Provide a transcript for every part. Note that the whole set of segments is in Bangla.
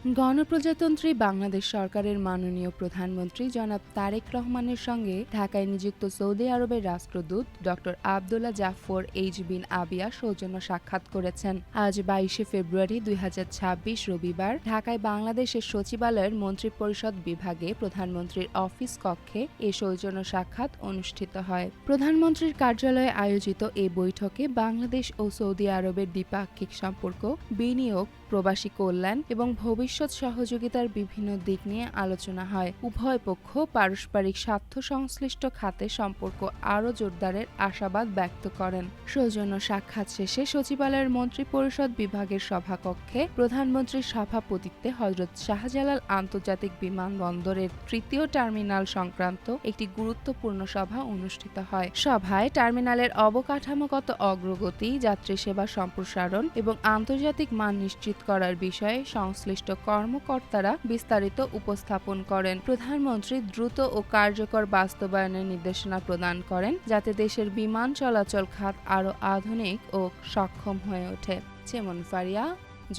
গণপ্রজাতন্ত্রী বাংলাদেশ সরকারের মাননীয় প্রধানমন্ত্রী জনাব তারেক রহমানের সঙ্গে ঢাকায় নিযুক্ত সৌদি আরবের রাষ্ট্রদূত ডক্টর আবদুল্লাহ জাফর এইচ বিন আবিয়া সৌজন্য সাক্ষাৎ করেছেন। আজ 22শে ফেব্রুয়ারি 2026 রবিবার ঢাকায় বাংলাদেশের সচিবালয়ের মন্ত্রিপরিষদ বিভাগে প্রধানমন্ত্রীর অফিস কক্ষে এ সৌজন্য সাক্ষাৎ অনুষ্ঠিত হয়। প্রধানমন্ত্রীর কার্যালয়ে আয়োজিত এ বৈঠকে বাংলাদেশ ও সৌদি আরবের দ্বিপাক্ষিক সম্পর্ক, বিনিয়োগ, প্রবাসী কল্যাণ এবং ভবিষ্যৎ সহযোগিতার বিভিন্ন দিক নিয়ে আলোচনা হয়। উভয় পক্ষ পারস্পরিক স্বার্থ সংশ্লিষ্ট খাতে সম্পর্ক আরও জোরদারের আশাবাদ ব্যক্ত করেন। সৌজন্য সাক্ষাৎ শেষে সচিবালয়ের মন্ত্রিপরিষদ বিভাগের সভাকক্ষে প্রধানমন্ত্রীর সভাপতিত্বে হযরত শাহজালাল আন্তর্জাতিক বিমানবন্দরের তৃতীয় টার্মিনাল সংক্রান্ত একটি গুরুত্বপূর্ণ সভা অনুষ্ঠিত হয়। সভায় টার্মিনালের অবকাঠামোগত অগ্রগতি, যাত্রী সেবা সম্প্রসারণ এবং আন্তর্জাতিক মান নিশ্চিত করার বিষয়ে সংশ্লিষ্ট কর্মকর্তারা বিস্তারিত উপস্থাপন করেন। প্রধানমন্ত্রী দ্রুত ও কার্যকর বাস্তবায়নের নির্দেশনা প্রদান করেন যাতে দেশের বিমান চলাচল খাত আরও আধুনিক ও সক্ষম হয়ে ওঠে। চেমন ফারিয়া,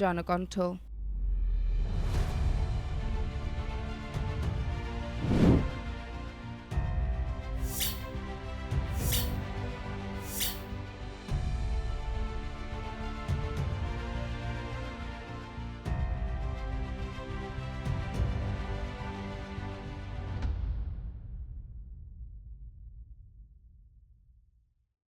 জনকণ্ঠ।